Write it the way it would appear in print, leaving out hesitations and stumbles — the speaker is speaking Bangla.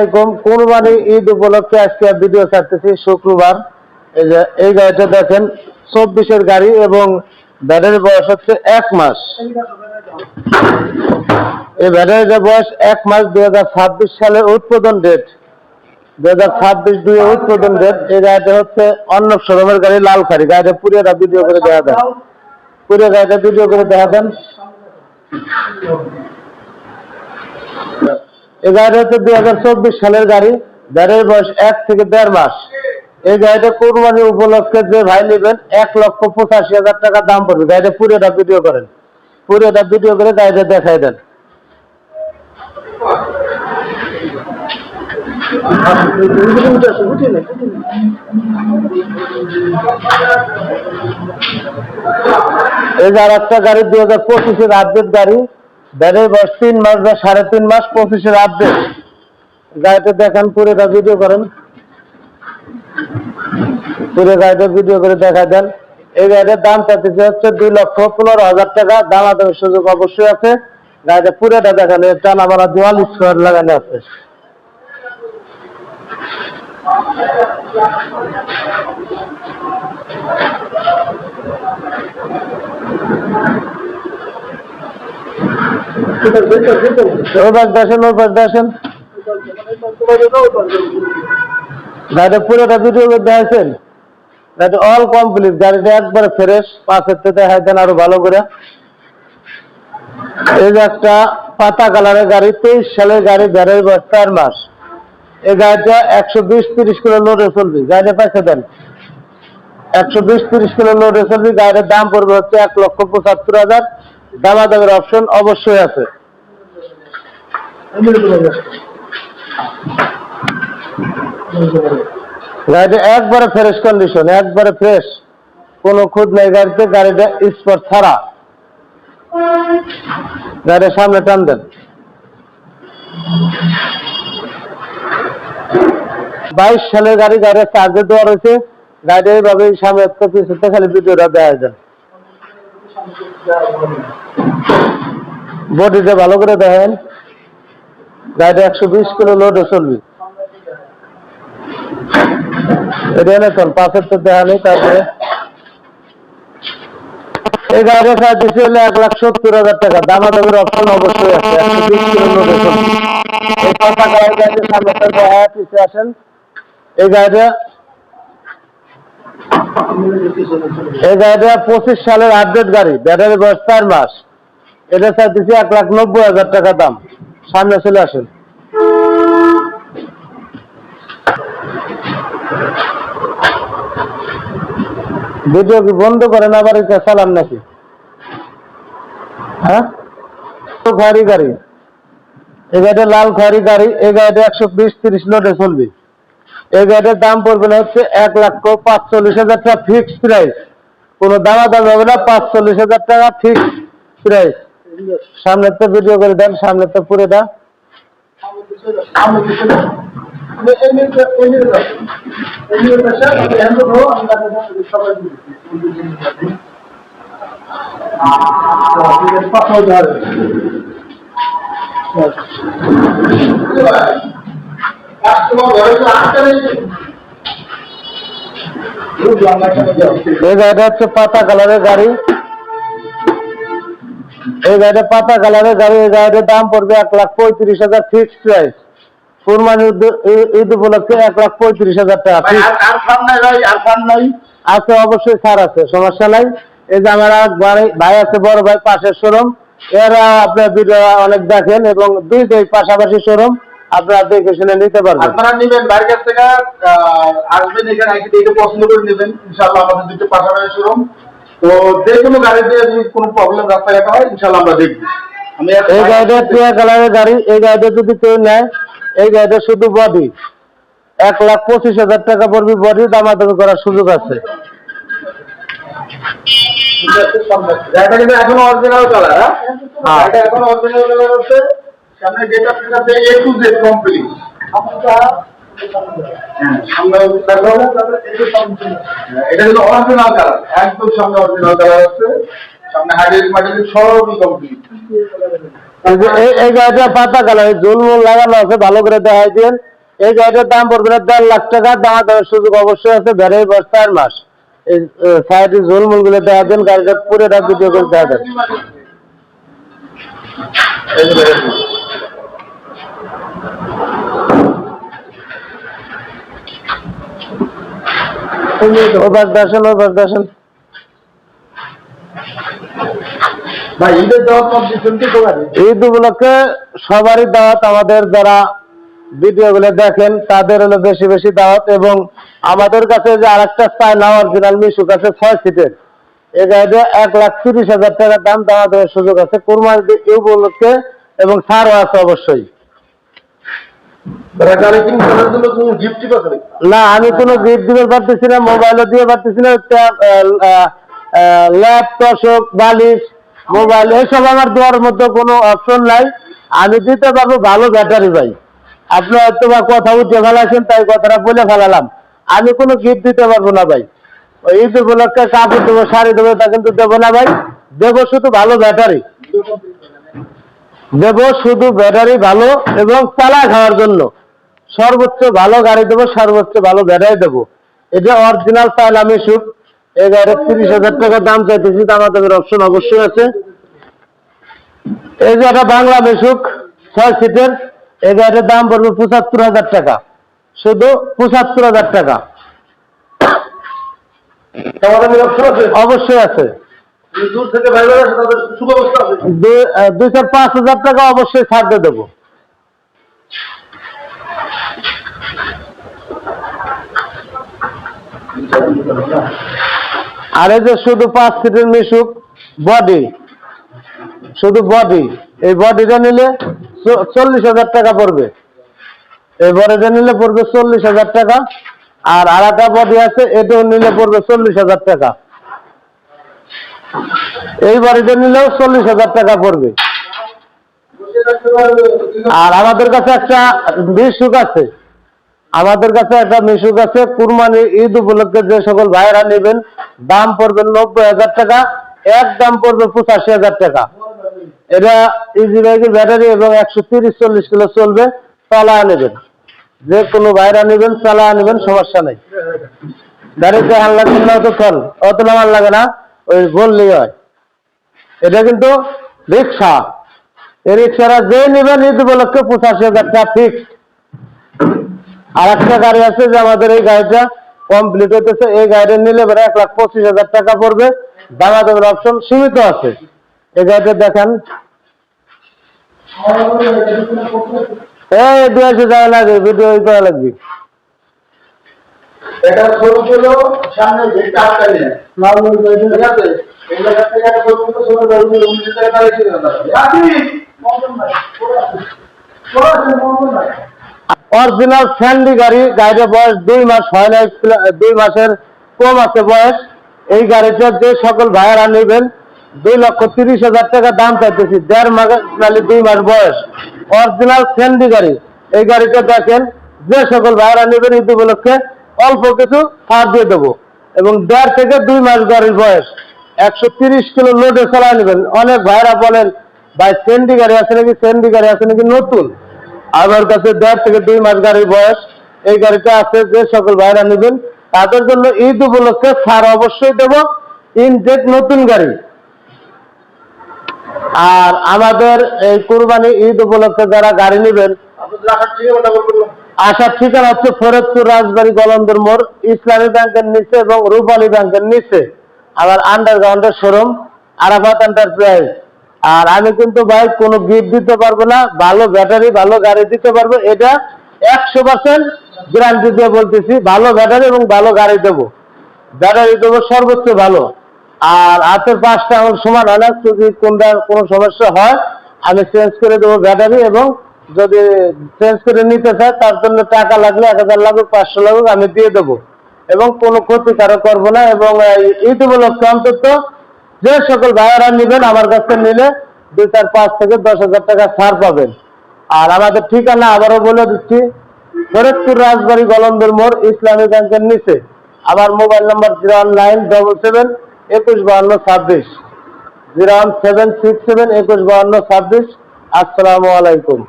কুরবানি ঈদ উপলক্ষে আজকে ভিডিও ছাড়তেছি শুক্রবার। এই গাড়িটা দেখেন 24-এর গাড়ি এবং ব্যাটারির বয়স হচ্ছে 1 মাস। এই ব্যাটারির বয়স 1 মাস, 2026 সালের উৎপাদন ডেট, 2026 উৎপাদন ডেট। এই গাড়িটা হচ্ছে অন্য শোরুমের গাড়ি, লাল খাড়ি। গাড়িটা পুরোটা ভিডিও করে দেখা দেন, পুরো গাড়িটা ভিডিও করে দেখা দেন। এই গাড়িটা হচ্ছে 2024 সালের গাড়ি, ব্যাটারির বয়স 1 থেকে 1.5 মাস। এই গাড়িটা কুরবানি উপলক্ষে যে ভাই নেবেন 1,85,000 টাকা দাম পড়বে। গাড়িটা পুরোটা ভিডিও করেন, পুরোটা ভিডিও করে গাড়িটা দেখাই দেন। এই যে আর একটা গাড়ি 2025-এর আপডেট গাড়ি, ব্যাটারির বয়স 3 মাস বা 3.5 মাস, 25-এর আপডেট। গাড়িটা দেখেন, পুরোটা ভিডিও করেন, পুরো গাড়িটা ভিডিও করে দেখা দেন। এই গাড়িটার দাম চাইতেছে হচ্ছে 2,15,000 টাকা। দামাদামের সুযোগ অবশ্যই আছে। গাড়িটা পুরোটা দেখেন, টানা মারা দেওয়াল স্কোয়ার লাগানো আছে। গাড়িটা পুরোটা ভিডিও করে দেখাইছেন। গাড়িটা অল কমপ্লিট, গাড়িটা একবারে ফ্রেশ। পাশের থেকে দেখাই দেন আরো ভালো করে। এই যে একটা পাতা কালারের গাড়ি, 23 সালের গাড়ি, ব্যাটারি বয়স 4 মাস। এই গাড়িটা 120-30 কিলো লোডে চলবে। গাড়িটা পাইছে দেন, 120-30 কিলো লোডে চলবে। গাড়ির দাম পড়বে হচ্ছে 1,75,000। দামাদামের অপশন অবশ্যই আছে। গাড়িটা একবারে ফ্রেশ কন্ডিশন, একবারে ফ্রেশ, কোনো খুদ নেই গাড়িতে। গাড়িটা স্পট ছাড়া। গাড়ির সামনে টান দেন। 22 সালের গাড়ি, গাড়ির চার্জে দেওয়া রয়েছে। গাড়িটা এইভাবে সামনে পিছনে খালি ভিডিওটা দেওয়া যায়। বডিটা ভালো করে দেখেন। গাড়িটা 120 কিলো লোডে চলবে। এটা এনেছেন, পাশের তো দেখা নেই। তারপরে এই গাড়িটা চাইতেছি হলে 1,70,000 টাকা। দামাদামের অপশন অবশ্যই আছে। 120 কিলো লোডে চলবে। এই কথা গাড়িটা সামনে দেখা পিছিয়ে আসেন। এই গাড়িটা 25 সালের আপডেট গাড়ি, ব্যাটারি বয়স 4 মাস। এটা চাইতেছি 1,90,000 টাকা দাম। সামনে চলে আসেন। ভিডিও কি বন্ধ করেন আবার এটা চালান নাকি? হ্যাঁ, খয়েরি গাড়ি। এই গাড়িটা লাল খয়েরি গাড়ি। এই গাড়িটা 120-30 লোডে চলবে। এই গাড়িটার দাম পড়বে না হচ্ছে 1,45,000 টাকা ফিক্সড প্রাইস। কোনো দামাদাম হবে না। 45,000 টাকা ফিক্সড প্রাইস। সামনে তো ভিডিও করে দেন, সামনে তো পুরোটা। এই গাড়িটা হচ্ছে পাতা কালারের গাড়ি। এই গাড়িটা পাতা কালারের গাড়ি। এই গাড়িটার দাম পড়বে 1,35,000 ফিক্সড প্রাইস। কুরবানি ঈদ উপলক্ষে 1,35,000 টাকা। আছে, অবশ্যই ছাড় আছে, সমস্যা নাই। এই যে আমার ভাই আছে, বড় ভাই, পাশের শোরুম। এরা আপনার ভিডিও অনেক দেখেন এবং দুইটাই পাশাপাশি শোরুম। আপনারা দেখে শুনে নিতে পারবেন। আপনারা নেবেন বাইরের কাছ থেকে, আসবেন এখানে দেখে পছন্দ করে নেবেন। ইনশাআল্লাহ আমাদের দুটো পাশাপাশি শোরুম। তো যে কোনো গাড়িতে যদি কোনো প্রবলেম রাস্তাঘাটে হয়, ইনশাআল্লাহ আমরা দেখব। এই গাড়িটা টিয়া কালারের গাড়ি। এই গাড়িটা যদি কেউ নেয়, এই গাড়িটা শুধু বডি 1,25,000 টাকা পড়বে। বডি দামাদামি করার সুযোগ আছে। গাড়িটা কিন্তু এখনো অরিজিনাল কালার। হ্যাঁ, এটা এখনো অরিজিনাল কালার আছে। সামনে যেটা আছে A to Z কমপ্লিট। এটা কিন্তু অরিজিনাল কালার, একদম সামনে অরিজিনাল কালার আছে। সামনে হাইড্রোলিক মাইড্রোলিক সবই কমপ্লিট। এই গাড়িটা পাতা কালার জুলমুল লাগানো আছে, ভালো করে দেখাই দিন। এই গাড়িটার দাম পড়বে না 1.5 লাখ টাকা। দামের সুযোগ অবশ্যই আছে, বেড়ে বয়স 4 মাস। এই সাইডে জুলমুল গুলো দেখা দেন, গাড়িটা পুরোটা ভিডিও করে দেখা দেন। ওভার দর্শন ভাই ঈদের দাওয়াত দিচ্ছেন কি দোকানে? ঈদ উপলক্ষে সবারই দাওয়াত, আমাদের যারা ভিডিও গুলো দেখেন তাদের হলো বেশি বেশি দাওয়াত। এবং আমাদের কাছে যে আরেকটা চায়না অরিজিনাল মিশুক আছে 6 সিটের, এই গাড়িটা 1,30,000 টাকা দাম। দামাদামের সুযোগ আছে কুরবানি ঈদ উপলক্ষে, এবং ছাড়ও আছে অবশ্যই। গাড়ি কিনতে জন্য কোনো গিফট পাবেন? না, আমি কোনো গিফট দিতে পারতেছি না, মোবাইলও দিয়ে পারতেছি না। ল্যাপটপ, বালিশ, মোবাইল এসব আমার দেওয়ার মতো কোনো অপশন নাই। আমি দিতে পারবো ভালো ব্যাটারি ভাই। আপনি হয়তো বা কথা উঠে ফেলাছেন, তাই কথাটা বলে ফেলালাম। আমি কোনো গিফট দিতে পারবো না ভাই। ওই ঈদ উপলক্ষে কাপড় দেবো, শাড়ি দেবো, তা কিন্তু দেবো না ভাই। দেবো শুধু ভালো ব্যাটারি, দেবো শুধু ব্যাটারি ভালো, এবং চালা খাওয়ার জন্য সর্বোচ্চ ভালো গাড়ি দেবো, সর্বোচ্চ ভালো ব্যাটারি দেবো। এটা অরিজিনাল চায়না মিশুক। এই গাড়ির 30,000 টাকা দাম চাইতেছি, দামাদামের অপশন অবশ্যই আছে। এই যে একটা বাংলা মিশুক 6 সিটের, এই গাড়ির দাম পড়বে 75,000 টাকা, শুধু 75,000 টাকা। অবশ্যই আছে। দূর থেকে ভাই ভাই তাদের সুব্যবস্থা আছে। 2-5,000 টাকা অবশ্যই ছাড় দিয়ে দেবো। আর এই যে শুধু 5 সিটের মিশুক বডি, শুধু বডি, এই বডিটা নিলে 40,000 টাকা পড়বে। এই বডিটা নিলে পড়বে 40,000 টাকা। আর আরেকটা বডি আছে, এটাও নিলে পড়বে 40,000 টাকা। এই বডিটা নিলেও 40,000 টাকা পড়বে। আর আমাদের কাছে একটা মিশুক আছে, আমাদের কাছে একটা মিশুক আছে কুরবানি ঈদ উপলক্ষে যে সকল ভাইরা নেবেন, দাম পড়বে 90,000 টাকা, এক দাম পড়বে 85,000 টাকা। এটা ইজি বাইকের ব্যাটারি এবং 130-40 কিলো চলবে। চালা নেবেন, যে কোনো ভাইরা নেবেন, চালা নেবেন, সমস্যা নেই। গাড়িতে হাল লাগবে না, অত নামার লাগে না, ওই বললেই হয়। এটা কিন্তু রিক্সা, এই রিক্সারা যে নেবেন ঈদ উপলক্ষে 85,000 টাকা ফিক্স। আর একটা গাড়ি আছে যে আমাদের এই গাড়িটা কমপ্লিট হতেছে, এই গাড়িটা নিলে 1,25,000 টাকা পড়বে। দামাদামের অপশন সীমিত আছে। এই গাড়িটা দেখেন, এই 200 টাকা লাগবে, ভিডিও করা লাগবে। এটা সরু ছিল, সামনে গেটটা আটকাই নেয়। ঠিক আছে? এই জায়গা থেকে একটা সরু ছিল, সরু গাড়ি 19 টাকা গাড়ি ছিল না। অরিজিনাল স্যান্ডি গাড়ি, গাড়ির বয়স 2 মাস হয় না, 2 মাসের কম আছে বয়স। এই গাড়িটার যে সকল ভাইয়ারা নেবেন, 2,30,000 টাকা দাম চাইতেছি। 1.5 মাস, 2 মাস বয়স, অরিজিনাল স্যান্ডি গাড়ি। এই গাড়িটা দেখেন, যে সকল ভাইয়ারা নেবেন ঈদ উপলক্ষে অল্প কিছু ছাড় দিয়ে দেবো। এবং 1.5 থেকে 2 মাস গাড়ির বয়স, 130 কিলো লোডে চালায় নেবেন। অনেক ভাইয়ারা বলেন ভাই স্যান্ডি গাড়ি আছে নাকি, স্যান্ডি গাড়ি আছে নাকি নতুন। আমার কাছে 1.5 থেকে 2 মাস গাড়ির বয়স, এই গাড়িটা আছে। যে সকল ভাইরা নেবেন তাদের জন্য ঈদ উপলক্ষে ছাড় অবশ্যই দেব, ইনটেক নতুন গাড়ি। আর আমাদের এই কুরবানি ঈদ উপলক্ষে যারা গাড়ি নেবেন, আসার ঠিকানা হচ্ছে ফরিদপুর রাজবাড়ী গলন্দর মোড়, ইসলামী ব্যাংকের নিচে এবং রূপালী ব্যাংকের নিচে আমার আন্ডারগ্রাউন্ডের শোরুম আরাফাত এন্টারপ্রাইজ। আর আমি কিন্তু ভাই কোনো গিফট দিতে পারবো না, ভালো ব্যাটারি ভালো গাড়ি দিতে পারবো, এটা 100% গ্যারান্টি দিয়ে বলতেছি। ভালো ব্যাটারি এবং ভালো গাড়ি দেবো, ব্যাটারি দেবো সর্বোচ্চ ভালো। আর হাতের 5টা আঙুল সমান হয় না, যদি কোনটা কোনো সমস্যা হয় আমি চেঞ্জ করে দেবো ব্যাটারি। এবং যদি চেঞ্জ করে নিতে চায় তার জন্য টাকা লাগলে 1,000 লাগুক, 500 লাগুক, আমি দিয়ে দেবো। এবং কোনো ক্ষতিকারক করবো না। এবং ঈদ উপলক্ষে অন্তত যে সকল ভাইয়ারা নেবেন আমার কাছে নিলে 2-4-5 থেকে 10,000 টাকা ছাড় পাবেন। আর আমাদের ঠিকানা আবারও বলে দিচ্ছি, ফরিদপুর রাজবাড়ী গলন্দর মোড়, ইসলামী ব্যাংকের নিচে। আমার মোবাইল নাম্বার 01777-215226, 01767-215226। আসসালামু আলাইকুম।